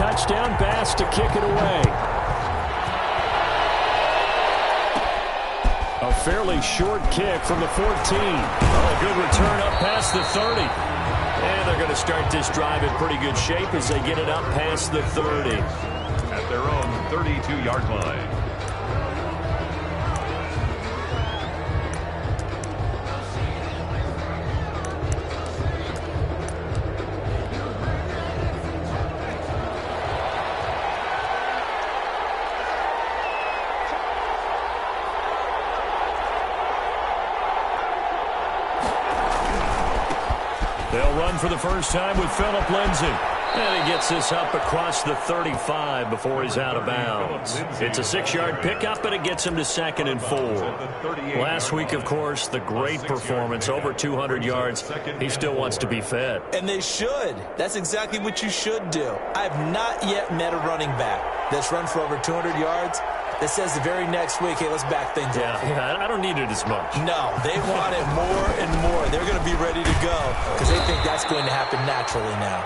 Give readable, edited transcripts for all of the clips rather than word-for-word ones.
touchdown pass to kick it away. A fairly short kick from the 14. Oh, a good return up past the 30. And they're going to start this drive in pretty good shape as they get it up past the 30. At their own 32-yard line. They'll run for the first time with Phillip Lindsay. And he gets this up across the 35 before he's out of bounds. It's a 6-yard pickup, and it gets him to 2nd and 4. Last week, of course, the great performance, over 200 yards. He still wants to be fed. And they should. That's exactly what you should do. I have not yet met a running back that's run for over 200 yards that says the very next week, hey, let's back things up. Yeah, I don't need it as much. No, they want it more and more. They're going to be ready to go because they think that's going to happen naturally now.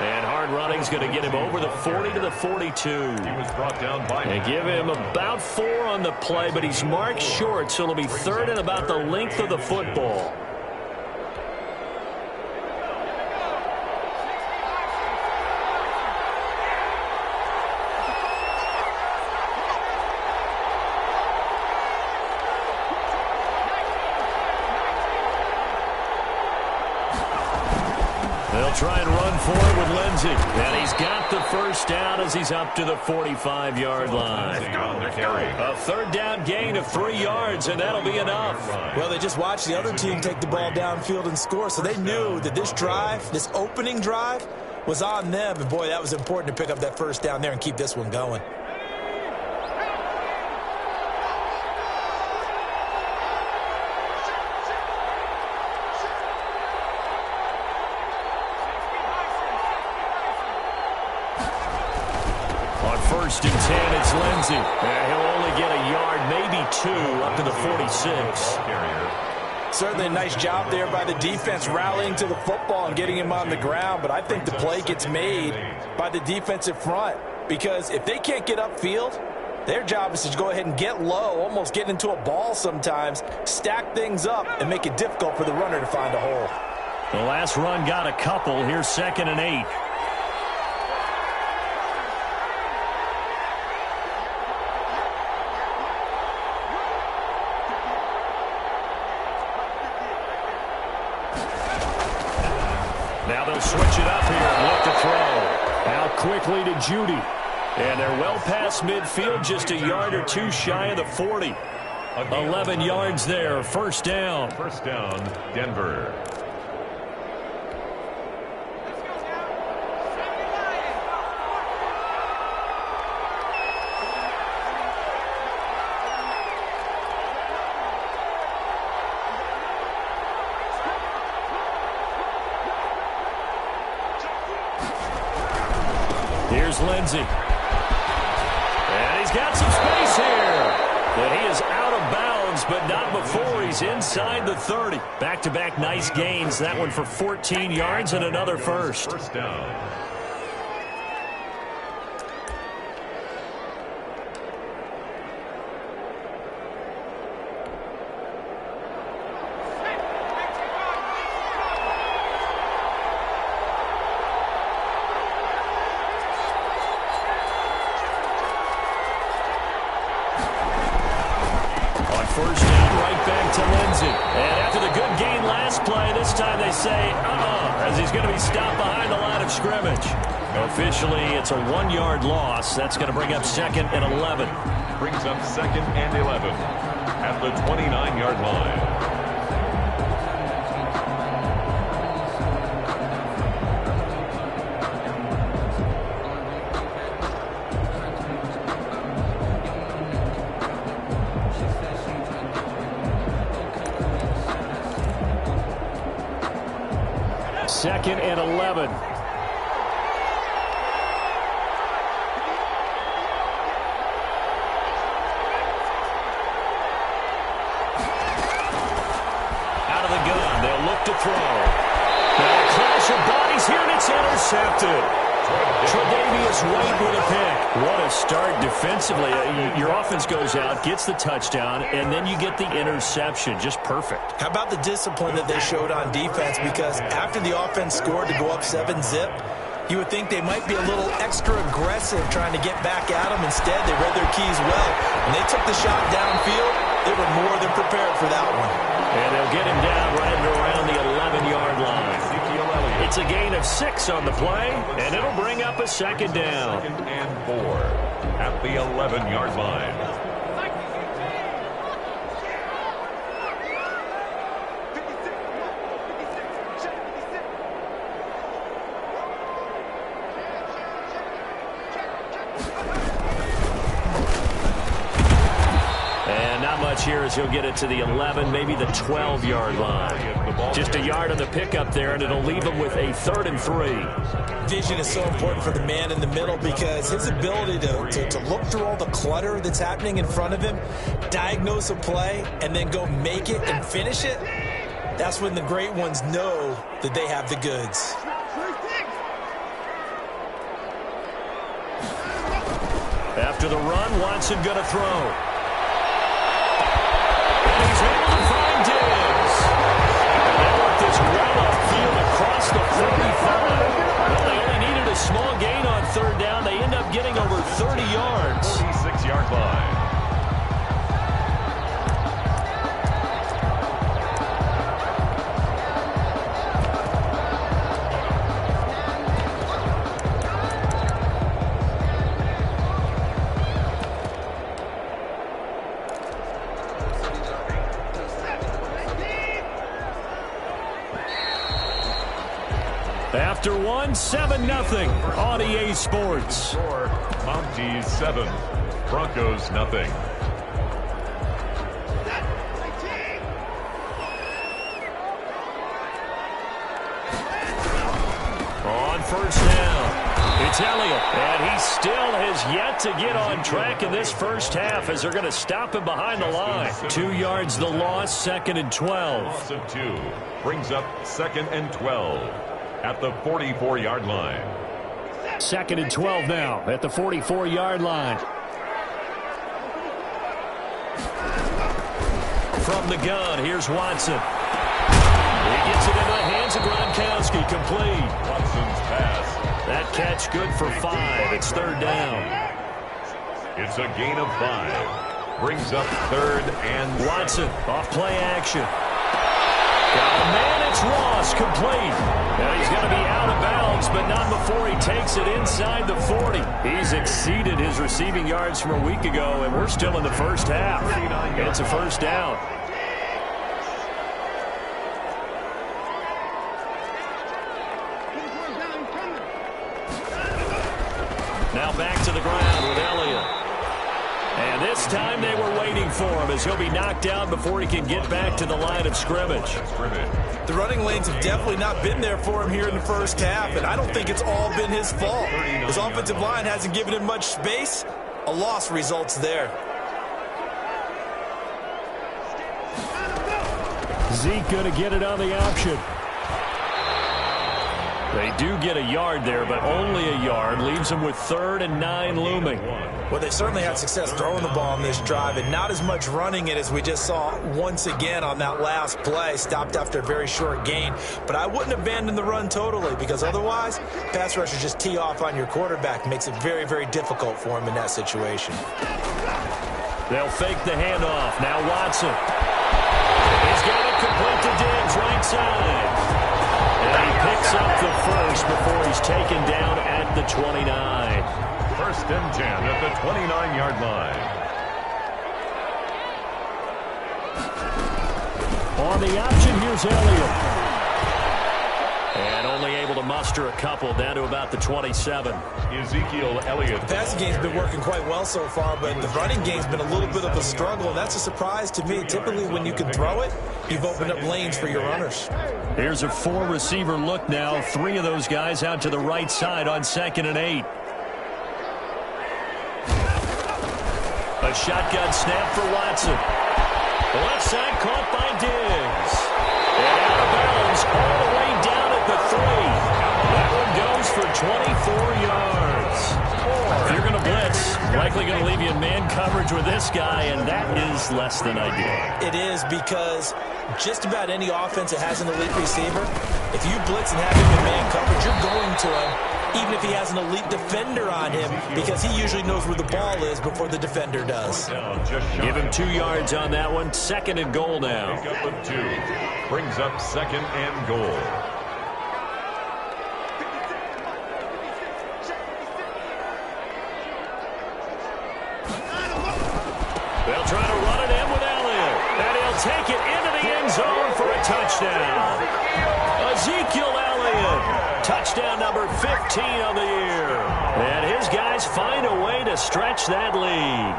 And hard running's going to get him over the 40 to the 42. He was brought down by... They give him about 4 on the play, but he's marked short, so it'll be 3rd and about the length of the football. They'll try and run for it with Lindsay. And he's got the first down as he's up to the 45-yard line. A 3rd down gain of 3 yards, and that'll be enough. Well, they just watched the other team take the ball downfield and score, so they knew that this drive, this opening drive, was on them. And, boy, that was important to pick up that first down there and keep this one going. First and 10, it's Lindsay. He'll only get a yard, maybe 2, up to the 46. Certainly a nice job there by the defense rallying to the football and getting him on the ground, but I think the play gets made by the defensive front because if they can't get upfield, their job is to go ahead and get low, almost get into a ball sometimes, stack things up, and make it difficult for the runner to find a hole. The last run got a couple. Here's 2nd and 8. Now they'll switch it up here and look to throw. Now quickly to Judy. And they're well past midfield, just a yard or 2 shy of the 40. 11 yards there, first down. First down, Denver. Here's Lindsay. And he's got some space here. And he is out of bounds, but not before he's inside the 30. Back-to-back nice gains. That one for 14 yards and another first. First down. First down, right back to Lindsay. And after the good gain last play, this time they say, as he's going to be stopped behind the line of scrimmage. Officially, it's a 1-yard loss. That's going to bring up 2nd and 11. Brings up 2nd and 11 at the 29-yard line. Second and 11. Out of the gun, they'll look to throw. Now a clash of bodies here, and it's intercepted. Tre'Davious White with a pick. What a start defensively. Your offense goes out, gets the touchdown, and then you get the interception. Just perfect. How about the discipline that they showed on defense? Because after the offense scored to go up 7-zip, you would think they might be a little extra aggressive trying to get back at them. Instead, they read their keys well. When they took the shot downfield, they were more than prepared for that one. And they'll get him down right around the 11-yard line. It's a gain of 6 on the play, and it'll bring up a second down. 2nd and 4 at the 11-yard line. Here as he'll get it to the 11, maybe the 12-yard line. Just a yard on the pickup there, and it'll leave him with a 3rd and 3. Vision is so important for the man in the middle because his ability to look through all the clutter that's happening in front of him, diagnose a play, and then go make it and finish it, that's when the great ones know that they have the goods. After the run, Watson going to throw. He's able to find Diggs. They work this well upfield across the 35. Well, they only needed a small gain on 3rd down. They end up getting over 30 yards. 46-yard line. After one, 7-0 on EA Sports. Monty 7, Broncos nothing. On 1st down, it's Elliott, and he still has yet to get on track in this first half as they're going to stop him behind the line. 2 yards the loss, 2nd and 12. Loss of 2 brings up 2nd and 12. At the 44-yard line. 2nd and 12 now at the 44-yard line. From the gun, here's Watson. He gets it into the hands of Gronkowski, complete. Watson's pass. That catch good for 5. It's 3rd down. It's a gain of 5. Brings up 3rd and... Watson off play action. Got a man, it's Ross, complete. Now he's going to be out of bounds, but not before he takes it inside the 40. He's exceeded his receiving yards from a week ago, and we're still in the first half. It's a 1st down. Now back to the ground with Elliott. And this time they were waiting for him as he'll be knocked down before he can get back to the line of scrimmage. The running lanes have definitely not been there for him here in the first half, and I don't think it's all been his fault. His offensive line hasn't given him much space. A loss results there. Zeke going to get it on the option. They do get a yard there, but only a yard. Leaves them with 3rd and 9 looming. Well, they certainly had success throwing the ball on this drive, and not as much running it as we just saw once again on that last play. Stopped after a very short gain. But I wouldn't abandon the run totally, because otherwise, pass rushers just tee off on your quarterback. Makes it very, very difficult for him in that situation. They'll fake the handoff. Now Watson. He's got it complete to Diggs, right side. And he picks up the first before he's taken down at the 29. 1st and 10 at the 29-yard line. On the option, here's Elliott. And only able to muster a couple down to about the 27. Ezekiel Elliott. The passing game's been working quite well so far, but the running game's been a little bit of a struggle, and that's a surprise to me. Typically, when you can throw it, you've opened up lanes for your runners. Here's a 4-receiver look now. 3 of those guys out to the right side on 2nd and 8. A shotgun snap for Watson. The left side caught by Diggs. And out of bounds all the way down at the 3. That one goes for 24 yards. If you're going to blitz, likely going to leave you in man coverage with this guy, and that is less than ideal. It is, because just about any offense that has an elite receiver, if you blitz and have him in man coverage, you're going to him, even if he has an elite defender on him, because he usually knows where the ball is before the defender does. Give him 2 yards on that one. 2nd and goal now. Pick up of 2. Brings up 2nd and goal. They'll try to run it in with Elliott. And he'll take it into the end zone for a touchdown. Ezekiel Elliott. Touchdown number 15 on the year. And his guys find a way to stretch that lead.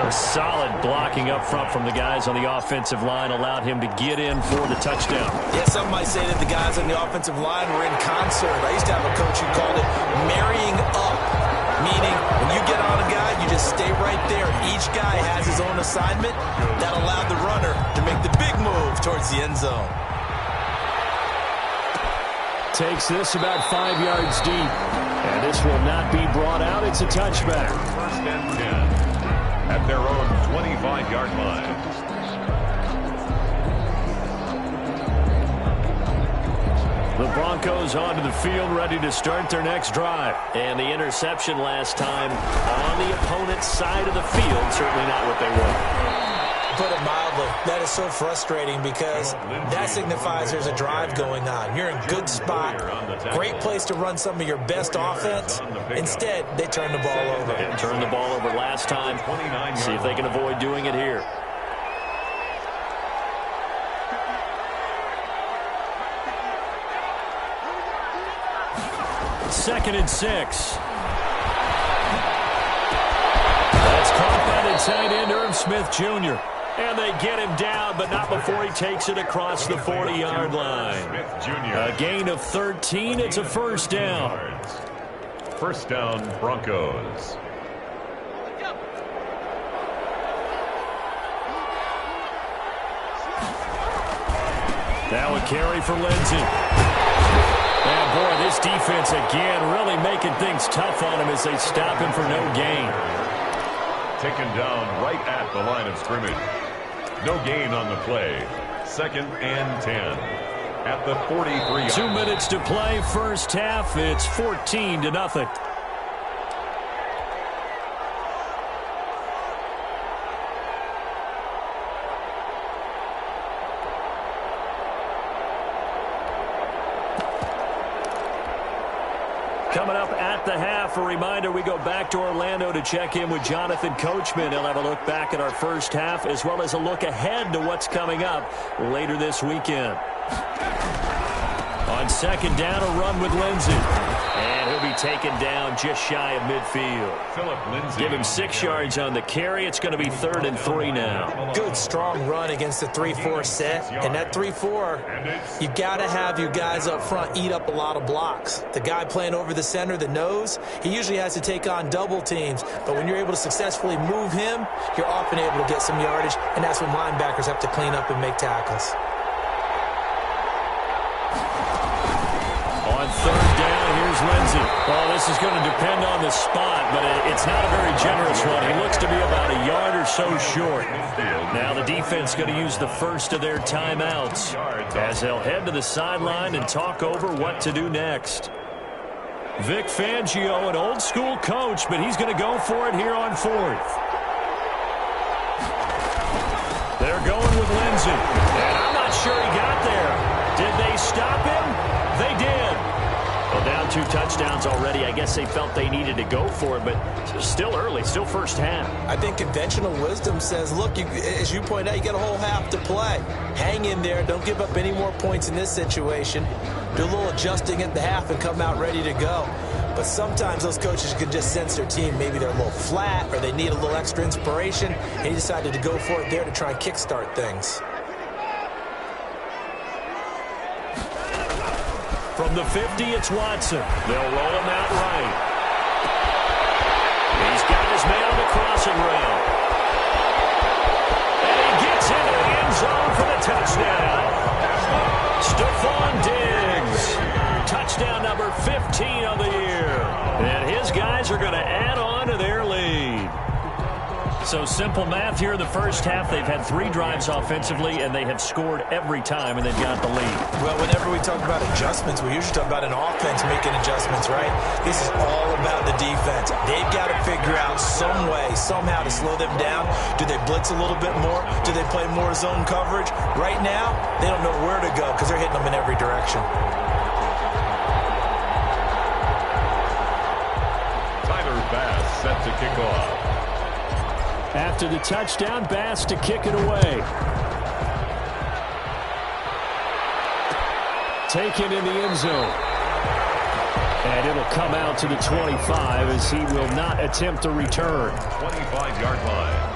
Solid blocking up front from the guys on the offensive line allowed him to get in for the touchdown. Yeah, some might say that the guys on the offensive line were in concert. I used to have a coach who called it marrying up, meaning when you get on a guy, you just stay right there. Each guy has his own assignment. That allowed the runner to make the big move towards the end zone. Takes this about 5 yards deep. And this will not be brought out. It's a touchback. 1st and 10. At their own 25-yard line. The Broncos onto the field, ready to start their next drive. And the interception last time on the opponent's side of the field, certainly not what they were. Put it mildly, that is so frustrating, because that signifies there's a drive going on. You're in good spot, great place to run some of your best offense. Instead, they turn the ball over. They turned the ball over last time. See if they can avoid doing it here. Second and 6. That's caught by the tight end, Irv Smith Jr. And they get him down, but not before he takes it across the 40-yard line. A gain of 13. It's a 1st down. 1st down, Broncos. Now a carry for Lindsey. And boy, this defense again really making things tough on him as they stop him for no gain. Taken down right at the line of scrimmage. No gain on the play. 2nd and 10. At the 43. 2 minutes to play, first half. It's 14-0. Coming up at the half, a reminder, we go back to Orlando to check in with Jonathan Coachman. He'll have a look back at our first half as well as a look ahead to what's coming up later this weekend. On 2nd down, a run with Lindsey. And he'll be taken down just shy of midfield. Give him 6 yards on the carry. It's going to be 3rd and 3 now. Good, strong run against the 3-4 set. And that 3-4, you got to have your guys up front eat up a lot of blocks. The guy playing over the center, the nose, he usually has to take on double teams. But when you're able to successfully move him, you're often able to get some yardage. And that's when linebackers have to clean up and make tackles. On 3rd down, here's Lindsey. Well, this is going to depend on the spot, but it's not a very generous one. He looks to be about a yard or so short. Now the defense going to use the first of their timeouts as they'll head to the sideline and talk over what to do next. Vic Fangio, an old-school coach, but he's going to go for it here on 4th. They're going with Lindsey. And I'm not sure he got there. Did they stop him? They did. Well, down 2 touchdowns already. I guess they felt they needed to go for it, but still early, still first half. I think conventional wisdom says, look, as you point out, you got a whole half to play. Hang in there. Don't give up any more points in this situation. Do a little adjusting at the half and come out ready to go. But sometimes those coaches can just sense their team. Maybe they're a little flat or they need a little extra inspiration, and he decided to go for it there to try and kickstart things. From the 50, it's Watson. They'll roll him out right. He's got his man on the crossing route. And he gets into the end zone for the touchdown. Stephon Diggs. Touchdown number guys are going to add on to their lead. So simple math here in the first half. They've had 3 drives offensively, and they have scored every time, and they've got the lead. Well, whenever we talk about adjustments, we usually talk about an offense making adjustments, right? This is all about the defense. They've got to figure out some way, somehow to slow them down. Do they blitz a little bit more? Do they play more zone coverage? Right now, they don't know where to go because they're hitting them in every direction. Bass set to kick off. After the touchdown, Bass to kick it away. Taken in the end zone. And it'll come out to the 25 as he will not attempt a return. 25-yard line.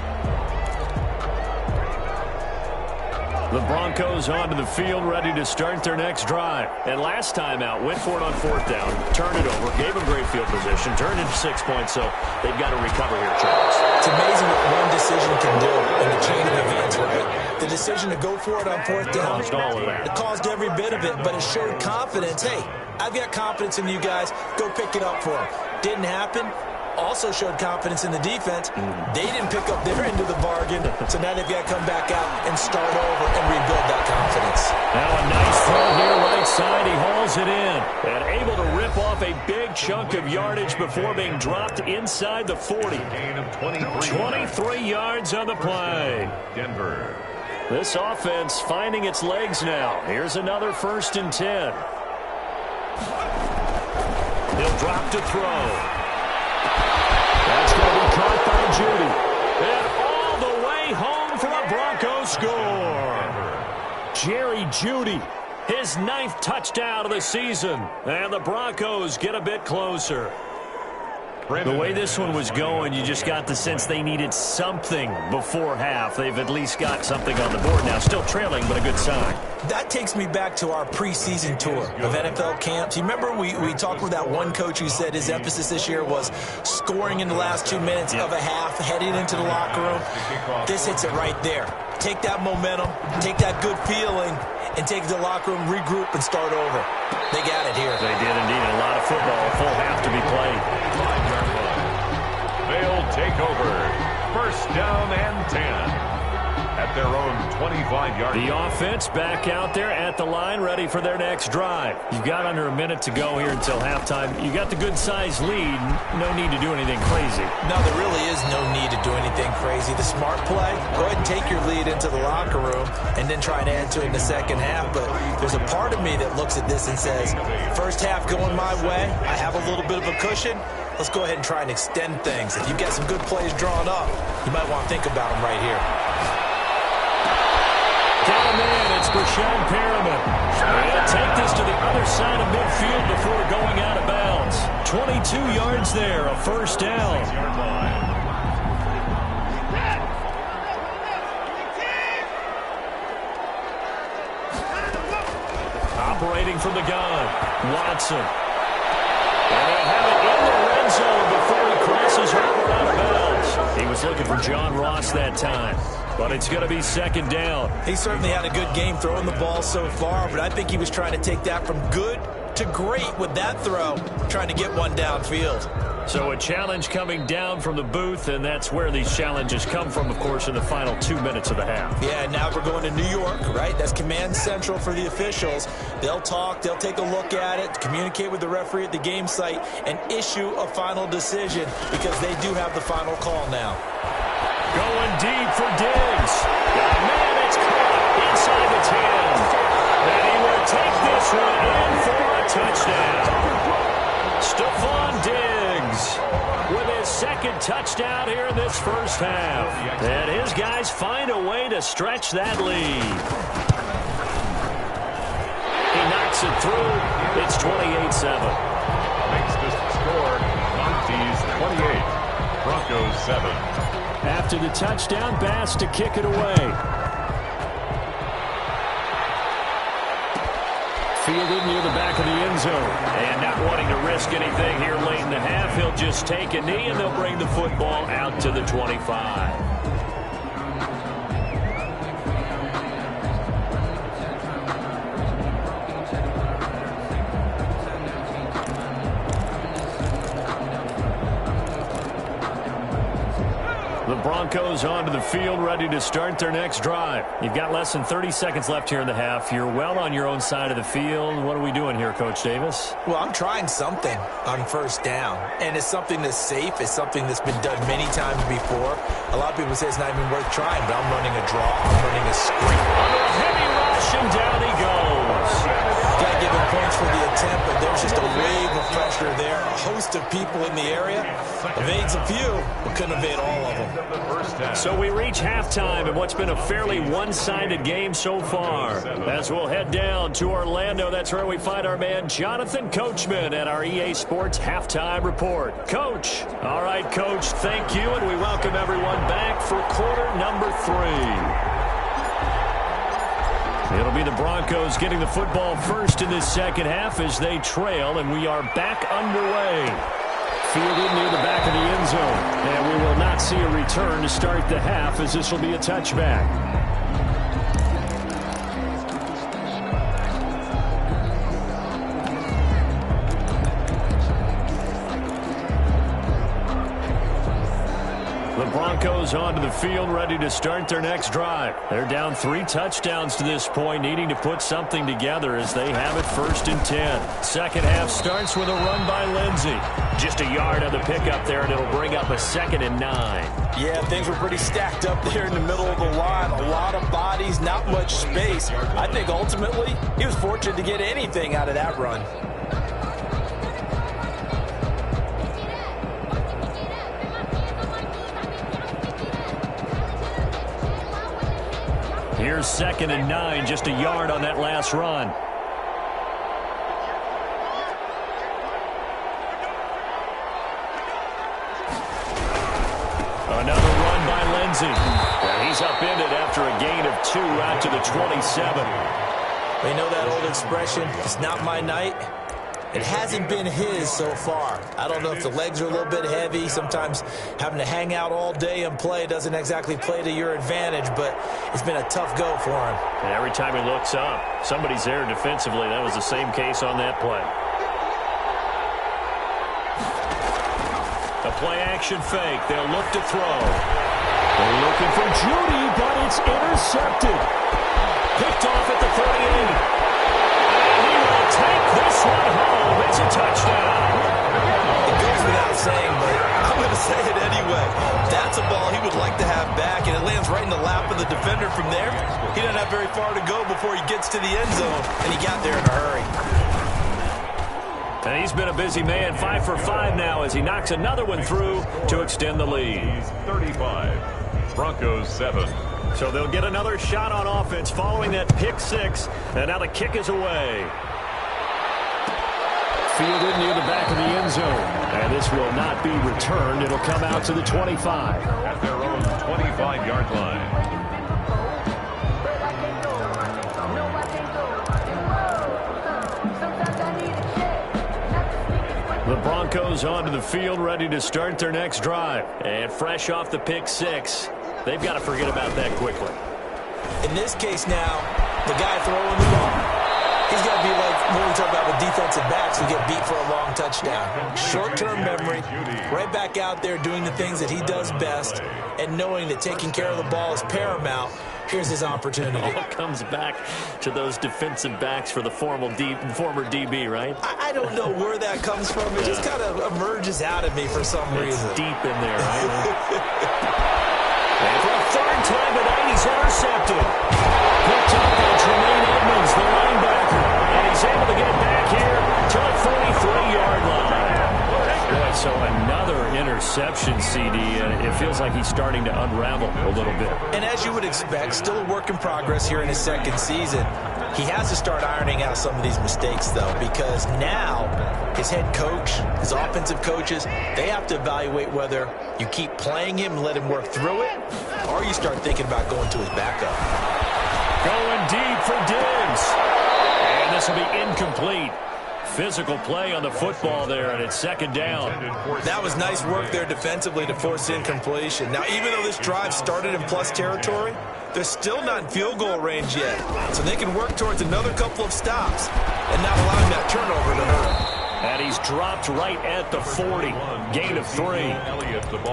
The Broncos onto the field, ready to start their next drive. And last time out, went for it on 4th down, turned it over, gave them great field position, turned into 6 points, so they've got to recover here, Charles. It's amazing what one decision can do in the chain of events, right? The decision to go for it on 4th down. Caused all of that. It caused every bit of it, but it showed confidence. Hey, I've got confidence in you guys. Go pick it up for them. Didn't happen. Also showed confidence in the defense. They didn't pick up their end of the bargain, so now they've got to come back out and start over and rebuild that confidence. Now a nice throw here, right side. He hauls it in and able to rip off a big chunk of yardage before being dropped inside the 40. Gain of 23. 23 yards on the play. Denver. This offense finding its legs now. Here's another 1st and 10. He'll drop to throw. That's going to be caught by Judy. And all the way home for a Broncos score. Jerry Judy, his 9th touchdown of the season. And the Broncos get a bit closer. The way this one was going, you just got the sense they needed something before half. They've at least got something on the board now. Still trailing, but a good sign. That takes me back to our preseason tour of NFL camps. You remember we talked with that one coach who said his emphasis this year was scoring in the last 2 minutes of a half, heading into the locker room. This hits it right there. Take that momentum, take that good feeling, and take it to the locker room, regroup, and start over. They got it here. They did indeed. A lot of football, a full half to be played. They'll take over. 1st down and 10. At their own 25-yard line. The offense back out there at the line, ready for their next drive. You've got under a minute to go here until halftime. You got the good-sized lead. No need to do anything crazy. No, there really is no need to do anything crazy. The smart play, go ahead and take your lead into the locker room and then try and add to it in the second half. But there's a part of me that looks at this and says, first half going my way, I have a little bit of a cushion. Let's go ahead and try and extend things. If you've got some good plays drawn up, you might want to think about them right here. Down in, it's Brashad Perriman. He'll take this to the other side of midfield before going out of bounds. 22 yards there, a 1st down. Operating from the gun, Watson. And he'll have it in the red zone before he crosses over out of bounds. He was looking for John Ross that time. But it's going to be 2nd down. He certainly had a good game throwing the ball so far, but I think he was trying to take that from good to great with that throw, trying to get one downfield. So a challenge coming down from the booth, and that's where these challenges come from, of course, in the final 2 minutes of the half. Yeah, now we're going to New York, right? That's command central for the officials. They'll talk, they'll take a look at it, communicate with the referee at the game site, and issue a final decision because they do have the final call now. Going deep for Diggs. Man, it's caught inside the 10. And he will take this one in for a touchdown. Stephon Diggs with his 2nd touchdown here in this first half. And his guys find a way to stretch that lead. He knocks it through. It's 28-7. Makes this score. Monty's 28. Broncos 7. After the touchdown, Bass to kick it away. Fielded near the back of the end zone. And not wanting to risk anything here late in the half, he'll just take a knee and they'll bring the football out to the 25. The Broncos onto the field, ready to start their next drive. You've got less than 30 seconds left here in the half. You're well on your own side of the field. What are we doing here, Coach Davis? Well, I'm trying something on first down, and it's something that's safe. It's something that's been done many times before. A lot of people say it's not even worth trying, but I'm running a draw. I'm running a screen. Under a heavy rush, and down he goes. Got to give him points for the attempt, but there's just a wave of pressure there. A host of people in the area. Evades a few, but couldn't evade all of them. So we reach halftime in what's been a fairly one-sided game so far. As we'll head down to Orlando, that's where we find our man Jonathan Coachman at our EA Sports Halftime Report. Coach. All right, Coach, thank you, and we welcome everyone back for quarter number 3. It'll be the Broncos getting the football first in this second half as they trail, and we are back underway. Fielded near the back of the end zone, and we will not see a return to start the half as this will be a touchback. The Broncos onto the field, ready to start their next drive. They're down 3 touchdowns to this point, needing to put something together as they have it 1st and 10. Second half starts with a run by Lindsey. Just a yard on the pickup there, and it'll bring up a 2nd and 9. Yeah, things were pretty stacked up there in the middle of the line. A lot of bodies, not much space. I think ultimately he was fortunate to get anything out of that run. Here's 2nd and 9, just a yard on that last run. Another run by Lindsey. And he's upended after a gain of 2 out to the 27. We know that old expression, it's not my night. It hasn't been his so far. I don't know if the legs are a little bit heavy. Sometimes having to hang out all day and play doesn't exactly play to your advantage, but it's been a tough go for him. And every time he looks up, somebody's there defensively. That was the same case on that play. A play-action fake. They'll look to throw. They're looking for Judy, but it's intercepted. Picked off at the 38. Take this one home. It's a touchdown. It goes without saying, but I'm going to say it anyway. That's a ball he would like to have back, and it lands right in the lap of the defender from there. He doesn't have very far to go before he gets to the end zone, and he got there in a hurry. And he's been a busy man, 5 for 5 now as he knocks another one through to extend the lead. 35, Broncos 7. So they'll get another shot on offense following that pick 6, and now the kick is away. Fielded near the back of the end zone. And this will not be returned. It'll come out to the 25. At their own 25-yard line. The Broncos onto the field, ready to start their next drive. And fresh off the pick 6, they've got to forget about that quickly. In this case now, the guy throwing the ball, he's got to be like when we talk about with defensive backs who get beat for a long touchdown. Short-term memory, right back out there doing the things that he does best, and knowing that taking care of the ball is paramount. Here's his opportunity. All comes back to those defensive backs for the former DB, right? I don't know where that comes from. It just kind of emerges out of me for some reason. It's deep in there, right? And for a 3rd time tonight, he's intercepted. Picked up by Tremaine Edmonds, the linebacker. And he's able to get it back here to the 43-yard line. Boy, so another interception, CD. It feels like he's starting to unravel a little bit. And as you would expect, still a work in progress here in his 2nd season. He has to start ironing out some of these mistakes, though, because now his head coach, his offensive coaches, they have to evaluate whether you keep playing him and let him work through it, or you start thinking about going to his backup. Going deep for Diggs. And this will be incomplete. Physical play on the football there, and it's 2nd down. That was nice work there defensively to force incompletion. Now, even though this drive started in plus territory, they're still not in field goal range yet. So they can work towards another couple of stops and not allowing that turnover to hurt. And he's dropped right at the 40. Gain of 3.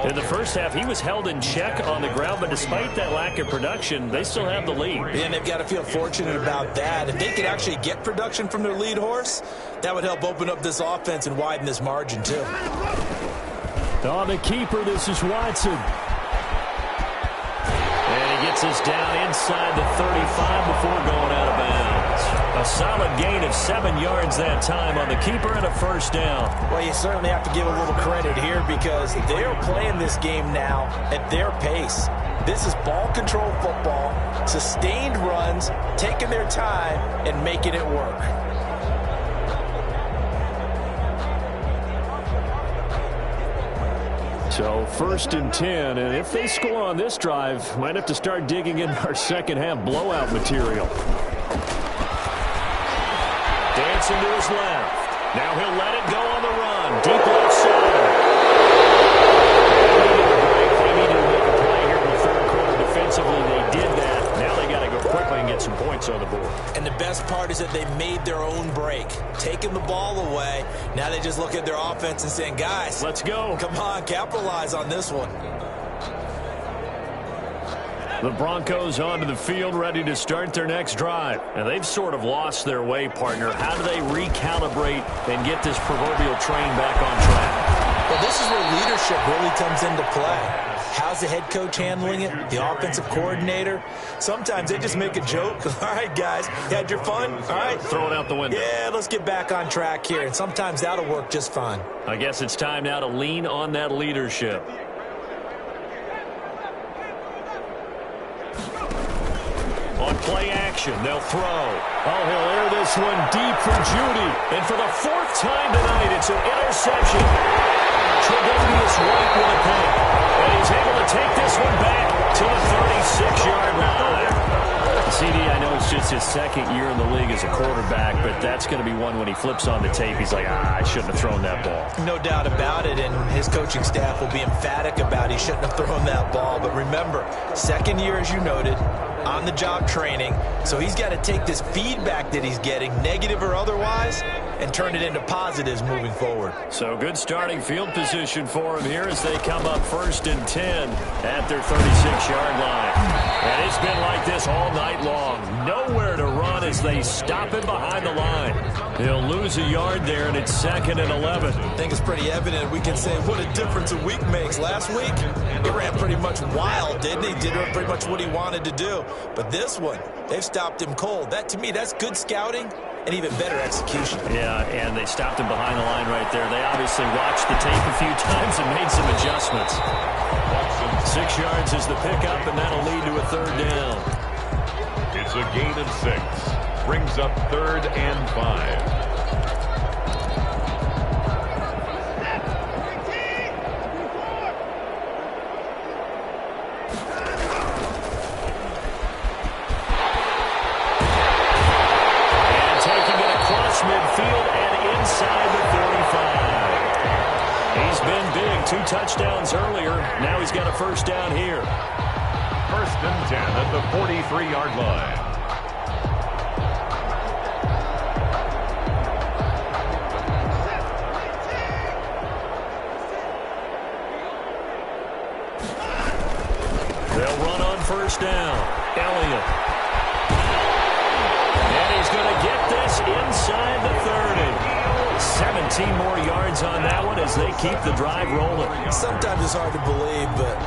In the first half, he was held in check on the ground, but despite that lack of production, they still have the lead. And they've got to feel fortunate about that. If they could actually get production from their lead horse, that would help open up this offense and widen this margin, too. On the keeper, this is Watson. And he gets us down inside the 35 before going out of bounds. A solid gain of 7 yards that time on the keeper and a first down. Well, you certainly have to give a little credit here because they're playing this game now at their pace. This is ball control football, sustained runs, taking their time and making it work. So 1st and 10, and if they score on this drive, might have to start digging in our second half blowout material. Dancing to his left. Now he'll let it go on the run. Deep left side. They needed to make a play here in the third quarter defensively. They did that. Now they got to go quickly and get some points on the board. And the best part is that they made their own break, taking the ball away. Now they just look at their offense and saying, guys, let's go. Come on, capitalize on this one. The Broncos onto the field, ready to start their next drive. And they've sort of lost their way, partner. How do they recalibrate and get this proverbial train back on track? Well, this is where leadership really comes into play. How's the head coach handling it? The offensive coordinator? Sometimes they just make a joke. All right, guys, you had your fun? All right. Throw it out the window. Yeah, let's get back on track here. And sometimes that'll work just fine. I guess it's time now to lean on that leadership. On play action, they'll throw. Oh, he'll air this one deep for Judy. And for the 4th time tonight, it's an interception. Tre'Davious White with a pick. And he's able to take this one back to the 36-yard line. CD, I know it's just his 2nd year in the league as a quarterback, but that's going to be one when he flips on the tape. He's like, I shouldn't have thrown that ball. No doubt about it, and his coaching staff will be emphatic about he shouldn't have thrown that ball. But remember, 2nd year, as you noted, on-the-job training, so he's got to take this feedback that he's getting, negative or otherwise, and turn it into positives moving forward. So good starting field position for him here as they come up 1st and 10 at their 36-yard line. And it's been like this all night long. Nowhere to run as they stop him behind the line. He'll lose a yard there, and it's 2nd and 11. I think it's pretty evident. We can say what a difference a week makes. Last week, he ran pretty much wild, didn't he? Did pretty much what he wanted to do. But this one, they've stopped him cold. That, to me, that's good scouting and even better execution. Yeah, and they stopped him behind the line right there. They obviously watched the tape a few times and made some adjustments. 6 yards is the pickup, and that'll lead to a 3rd down. It's a gain of 6. Brings up 3rd and 5. Midfield and inside the 45. He's been big. 2 touchdowns earlier. Now he's got a 1st down here. 1st and 10 at the 43-yard line. They'll run on 1st down. Elliott. And he's going to get this inside the 30. 17 more yards on that one as they keep the drive rolling. Sometimes it's hard to believe, but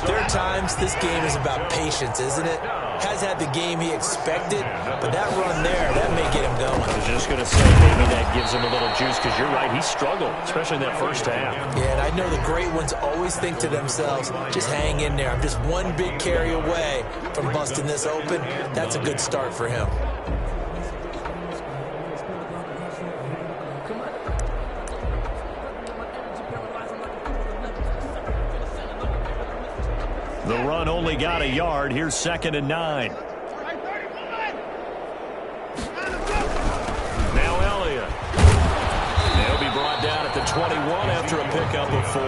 there are times this game is about patience, isn't it? Has had the game he expected, but that run there, that may get him going. I was just going to say maybe that gives him a little juice because you're right, he struggled, especially in that 1st half. Yeah, and I know the great ones always think to themselves, just hang in there. I'm just one big carry away from busting this open. That's a good start for him. The run only got a yard. Here's 2nd and 9. Now Elliott. They'll be brought down at the 21 after a pickup of 4.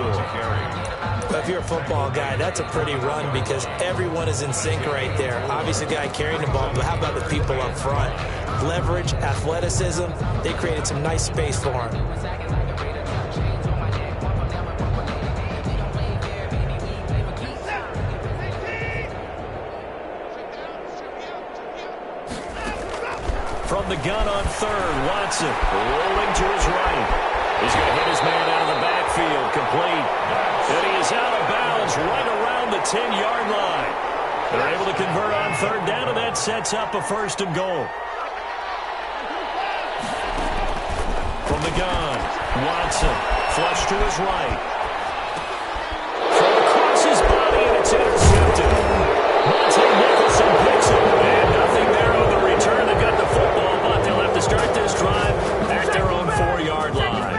If you're a football guy, that's a pretty run because everyone is in sync right there. Obviously, the guy carrying the ball, but how about the people up front? Leverage, athleticism, they created some nice space for him. From the gun on third, Watson rolling to his right. He's going to hit his man out of the backfield, complete. And he is out of bounds right around the 10-yard line. They're able to convert on third down, and that sets up a first and goal. From the gun, Watson, flush to his right. Throw across his body, and it's intercepted. Monte Nicholson picks it, and nothing there on the return. They've got the football, but they'll have to start this drive at their own 4-yard line.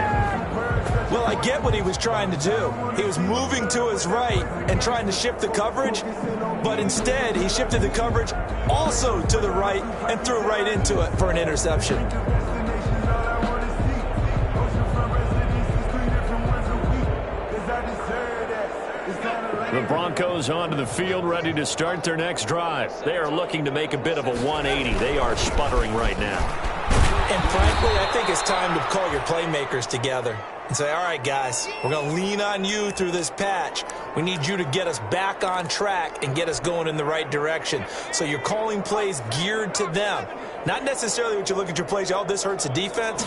Well, I get what he was trying to do. He was moving to his right and trying to shift the coverage, but instead he shifted the coverage also to the right and threw right into it for an interception. The Broncos onto the field, ready to start their next drive. They are looking to make a bit of a 180. They are sputtering right now. And frankly, I think it's time to call your playmakers together and say, all right, guys, we're going to lean on you through this patch. We need you to get us back on track and get us going in the right direction. So you're calling plays geared to them. Not necessarily what you look at your plays, oh, this hurts the defense.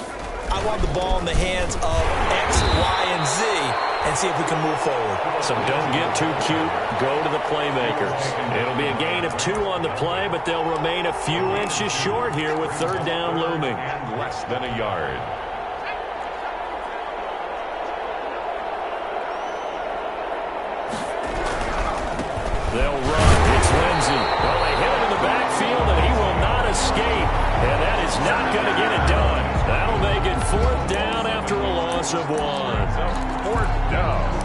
I want the ball in the hands of X, Y, and Z and see if we can move forward. So don't get too cute. Go to the playmakers. It'll be a gain of 2 on the play, but they'll remain a few inches short here with third down looming. And less than a yard. They'll run. It's Lindsey. Well, they hit him in the backfield, and he will not escape. And that is not going to get it done. That'll make it 4th down after a loss of 1. 4th down.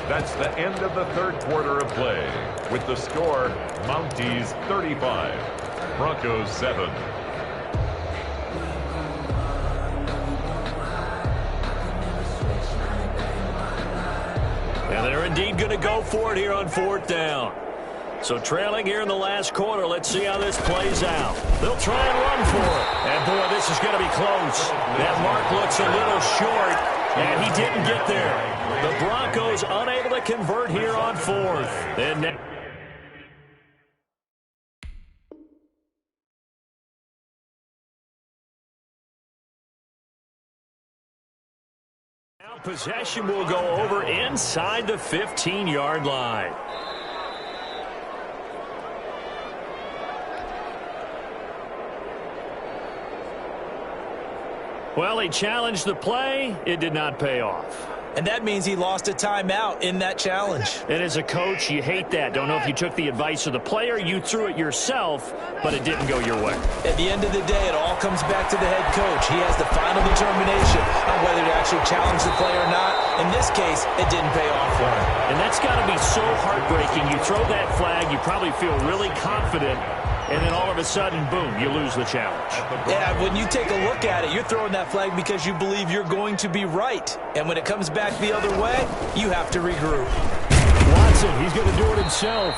That's the end of the third quarter of play. With the score, Mounties 35, Broncos 7. And they're indeed going to go for it here on 4th down. So trailing here in the last quarter, let's see how this plays out. They'll try and run for it. And boy, this is going to be close. That mark looks a little short, and he didn't get there. The Broncos unable to convert here on 4th. And now possession will go over inside the 15-yard line. Well, he challenged the play. It did not pay off. And that means he lost a timeout in that challenge. And as a coach, you hate that. Don't know if you took the advice of the player, you threw it yourself, but it didn't go your way. At the end of the day, it all comes back to the head coach. He has the final determination on whether to actually challenge the play or not. In this case, it didn't pay off for him. And that's got to be so heartbreaking. You throw that flag, you probably feel really confident, and then all of a sudden, boom, you lose the challenge. Yeah, when you take a look at it, you're throwing that flag because you believe you're going to be right. And when it comes back the other way, you have to regroup. Watson, he's going to do it himself.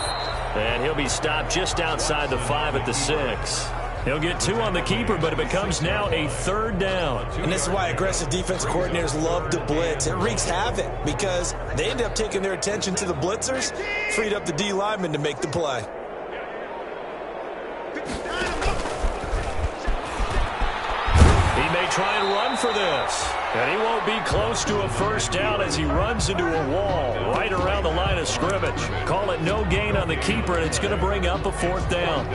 And he'll be stopped just outside the 5 at the 6. He'll get 2 on the keeper, but it becomes now a 3rd down. And this is why aggressive defensive coordinators love to blitz. It wreaks havoc because they end up taking their attention to the blitzers, freed up the D lineman to make the play. He may try and run for this. And he won't be close to a first down as he runs into a wall right around the line of scrimmage. Call it no gain on the keeper, and it's going to bring up a 4th down.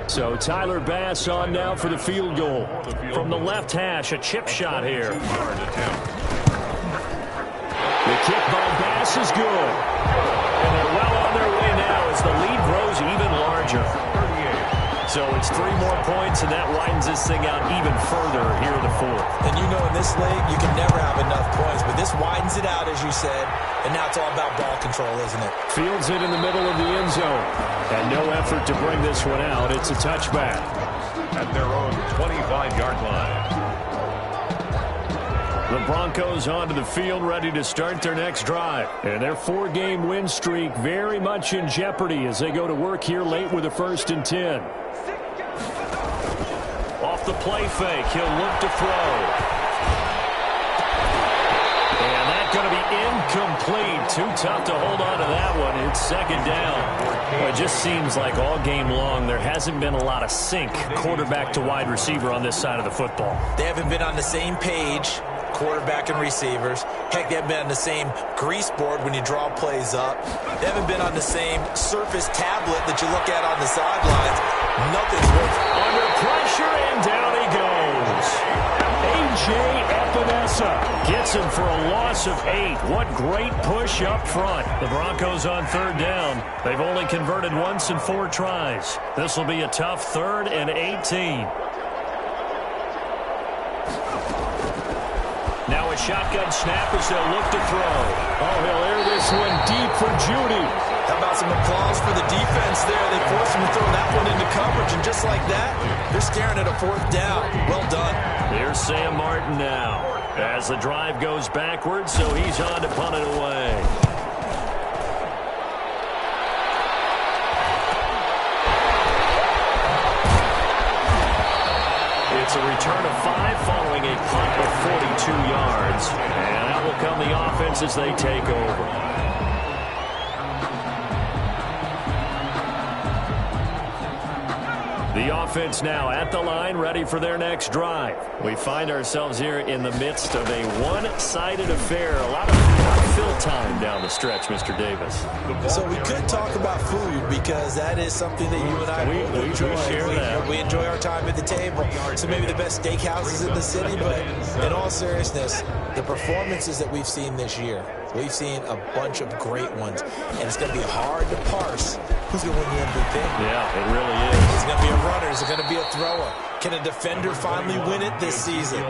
So Tyler Bass on now for the field goal. From the left hash, a chip shot here. The kick by Bass is good. And they're well on their way now as the lead grows even larger. So it's 3 more points, and that widens this thing out even further here in the fourth. And you know in this league, you can never have enough points, but this widens it out, as you said, and now it's all about ball control, isn't it? Fields it in the middle of the end zone. And no effort to bring this one out. It's a touchback. At their own 25-yard line. The Broncos onto the field, ready to start their next drive. And their 4-game win streak very much in jeopardy as they go to work here late with a 1st and 10. Off the play fake, he'll look to throw. And that's going to be incomplete. Too tough to hold on to that one. It's 2nd down. Well, it just seems like all game long there hasn't been a lot of sync quarterback to wide receiver on this side of the football. They haven't been on the same page, quarterback and receivers. Heck, they haven't been on the same grease board when you draw plays up. They haven't been on the same Surface tablet that you look at on the sidelines. Nothing's working. Under pressure, and down he goes. A.J. Epinesa gets him for a loss of 8. What great push up front. The Broncos on 3rd down. They've only converted once in 4 tries. This will be a tough 3rd and 18. Now a shotgun snap as they'll look to throw. Oh, he'll air this one deep for Judy. How about some applause for the defense there? They forced him to throw that one into coverage, and just like that, they're staring at a 4th down. Well done. Here's Sam Martin now as the drive goes backwards, so he's on to punt it away. It's a return of 5 following a punt of 42 yards. And out will come the offense as they take over. The offense now at the line, ready for their next drive. We find ourselves here in the midst of a one-sided affair. A lot of fill time down the stretch, Mr. Davis. So we could talk about food because that is something that you and I enjoy. We enjoy our time at the table. So maybe the best steakhouses in the city, but in all seriousness, the performances that we've seen this year, we've seen a bunch of great ones, and it's going to be hard to parse who's going to win the MVP. Yeah, it really is. Is it going to be a runner? Is it going to be a thrower? Can a defender finally win it this season?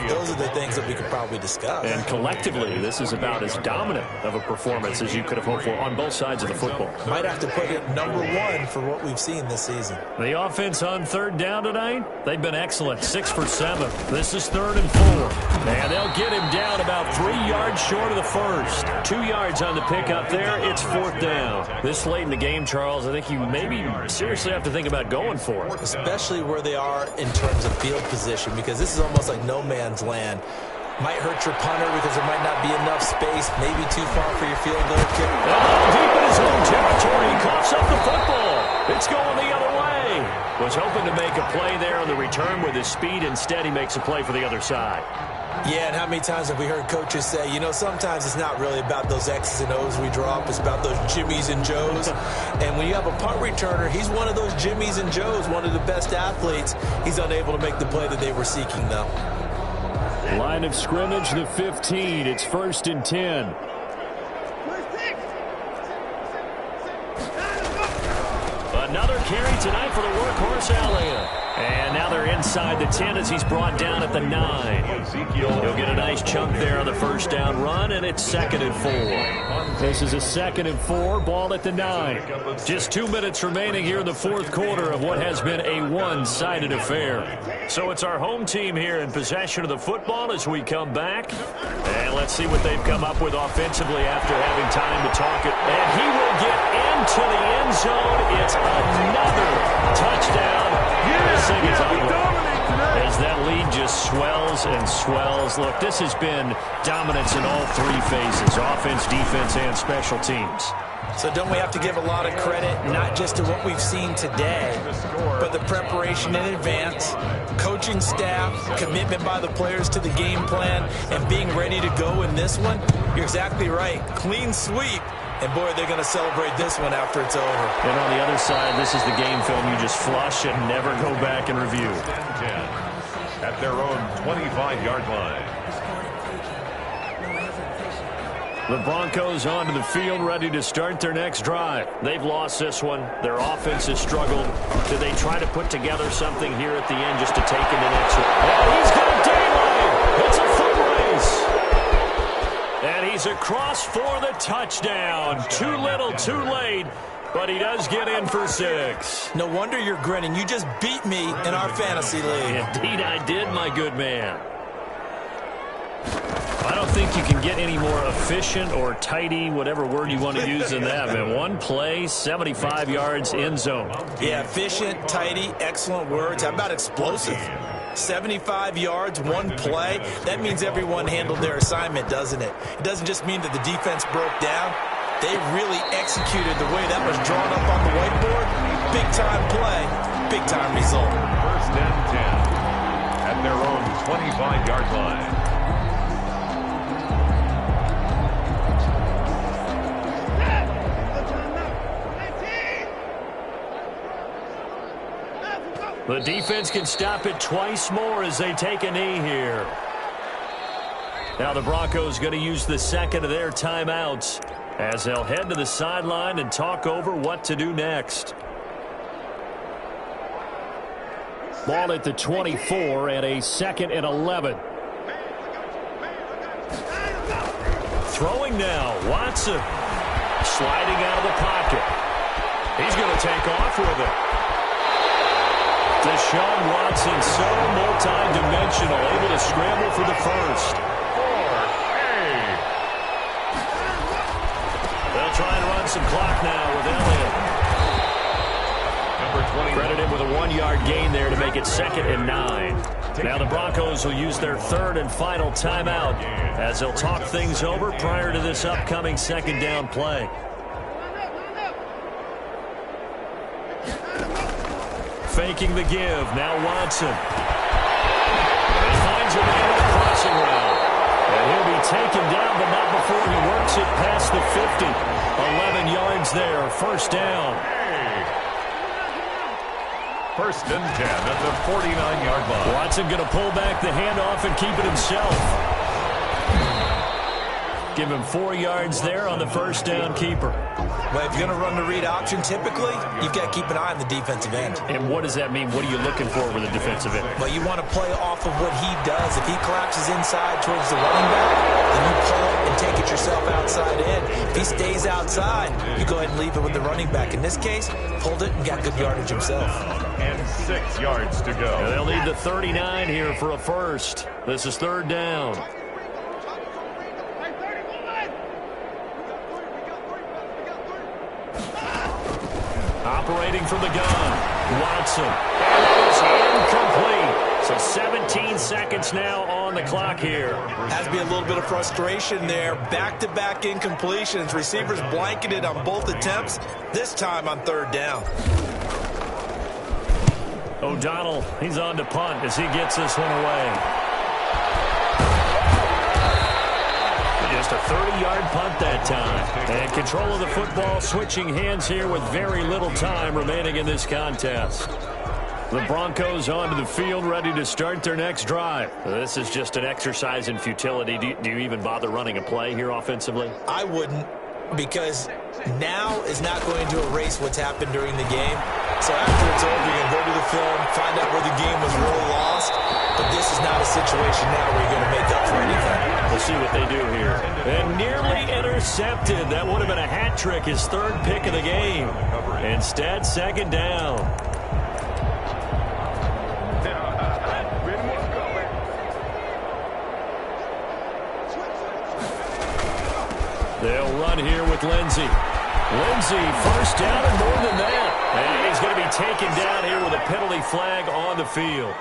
Those are the things that we could probably discuss. And collectively, this is about as dominant of a performance as you could have hoped for on both sides of the football. Might have to put it #1 for what we've seen this season. The offense on 3rd down tonight, they've been excellent. 6 for 7. This is 3rd and 4. And they'll get him down about 3 yards short of the first. 2 yards on the pickup there. It's 4th down. This late in the game, Charles, I think you maybe seriously have to think about going for it. Especially where they are in terms of field position, because this is almost like no man's land. Might hurt your punter because there might not be enough space, maybe too far for your field goal kick. Deep in his own territory, he coughs up the football. It's going the other way. Was hoping to make a play there on the return with his speed. Instead, he makes a play for the other side. Yeah, and how many times have we heard coaches say, you know, sometimes it's not really about those X's and O's we draw up, it's about those Jimmies and Joes. And when you have a punt returner, he's one of those Jimmies and Joes, one of the best athletes. He's unable to make the play that they were seeking, though. Line of scrimmage, the 15. It's 1st and 10. Another carry tonight for the workhorse Elliott. And now they're inside the 10 as he's brought down at the 9. He'll get a nice chunk there on the 1st down run, and it's 2nd and 4. This is a 2nd and 4, ball at the 9. Just 2 minutes remaining here in the 4th quarter of what has been a one-sided affair. So it's our home team here in possession of the football as we come back. And let's see what they've come up with offensively after having time to talk it. And he will get into the end zone. It's another touchdown. This thing is ugly as that lead just swells and swells. Look, this has been dominance in all 3 phases, offense, defense, and special teams. So don't we have to give a lot of credit, not just to what we've seen today, but the preparation in advance, coaching staff, commitment by the players to the game plan, and being ready to go in this one? You're exactly right. Clean sweep. And, boy, they're going to celebrate this one after it's over. And on the other side, this is the game film you just flush and never go back and review. 10 at their own 25-yard line. The Broncos onto the field, ready to start their next drive. They've lost this one. Their offense has struggled. Do they try to put together something here at the end just to take him an extra? And he's got daylight. It's a foot race. And he's across for the touchdown. Too little, too late. But he does get in for 6. No wonder you're grinning. You just beat me in our fantasy league. Indeed I did, my good man. I don't think you can get any more efficient or tidy, whatever word you want to use in that, man. One play, 75 yards, end zone. Yeah, efficient, tidy, excellent words. How about explosive? 75 yards, one play. That means everyone handled their assignment, doesn't it? It doesn't just mean that the defense broke down. They really executed the way that was drawn up on the whiteboard. Big-time play, big-time result. First and 10 at their own 25-yard line. The defense can stop it twice more as they take a knee here. Now the Broncos going to use the second of their timeouts as they'll head to the sideline and talk over what to do next. Ball at the 24 and a 2nd and 11. Throwing now, Watson. Sliding out of the pocket. He's going to take off with it. Deshaun Watson, so multi-dimensional, able to scramble for the first. They'll try and run some clock now with Elliott. Number 20. Credit him with a 1-yard gain there to make it 2nd and 9. Now the Broncos will use their 3rd and final timeout as they'll talk things over prior to this upcoming 2nd down play. Faking the give. Now Watson. He finds a man with a crossing route. And he'll be taken down, but not before he works it past the 50. 11 yards there. First down. First and 10 at the 49-yard line. Watson going to pull back the handoff and keep it himself. Give him 4 yards there on the first down keeper. Well, if you're going to run the read option, typically, you've got to keep an eye on the defensive end. And what does that mean? What are you looking for with a defensive end? Well, you want to play off of what he does. If he collapses inside towards the running back, then you pull it and take it yourself outside in. If he stays outside, you go ahead and leave it with the running back. In this case, pulled it and got good yardage himself. And 6 yards to go. And they'll need the 39 here for a first. This is 3rd down. Operating from the gun, Watson. And it is incomplete. So 17 seconds now on the clock here. Has to be a little bit of frustration there. Back-to-back incompletions. Receivers blanketed on both attempts, this time on 3rd down. O'Donnell, he's on to punt as he gets this one away. Just a 30-yard punt that time. And control of the football switching hands here with very little time remaining in this contest. The Broncos onto the field ready to start their next drive. This is just an exercise in futility. Do you even bother running a play here offensively? I wouldn't, because now is not going to erase what's happened during the game. So after it's over, you're going to go to the film, find out where the game was really lost. But this is not a situation now where you're going to make up for anything. We'll see what they do here. And nearly intercepted. That would have been a hat trick, his 3rd pick of the game. Instead, 2nd down. They'll run here with Lindsey. Lindsey, first down and more than that. And he's going to be taken down here with a penalty flag on the field.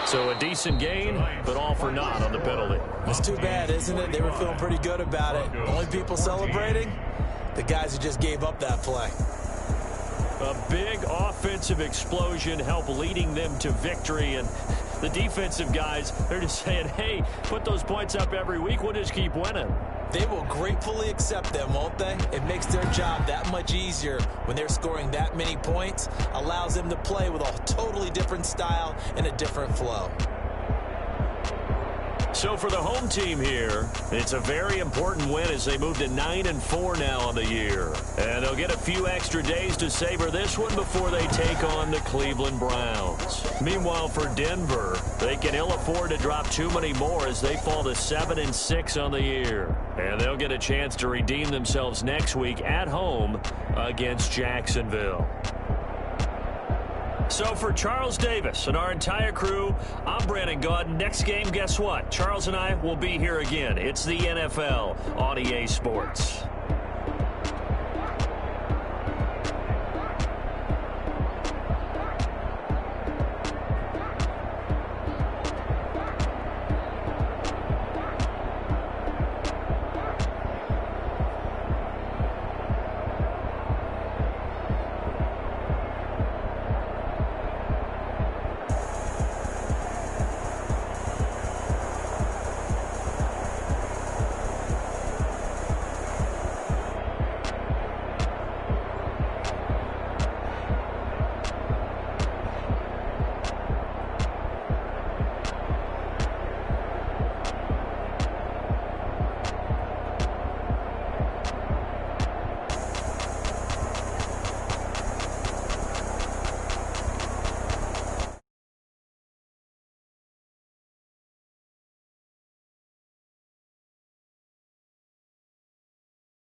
So a decent gain, but all for naught on the penalty. It's too bad, isn't it? They were feeling pretty good about it. Only people celebrating? The guys who just gave up that play. A big offensive explosion helped leading them to victory, and the defensive guys, they're just saying, hey, put those points up every week, we'll just keep winning. They will gratefully accept them, won't they? It makes their job that much easier when they're scoring that many points, allows them to play with a totally different style and a different flow. So for the home team here, it's a very important win as they move to 9-4 now on the year. And they'll get a few extra days to savor this one before they take on the Cleveland Browns. Meanwhile, for Denver, they can ill afford to drop too many more as they fall to 7-6 on the year. And they'll get a chance to redeem themselves next week at home against Jacksonville. So for Charles Davis and our entire crew, I'm Brandon Gaudin. Next game, guess what? Charles and I will be here again. It's the NFL on EA Sports.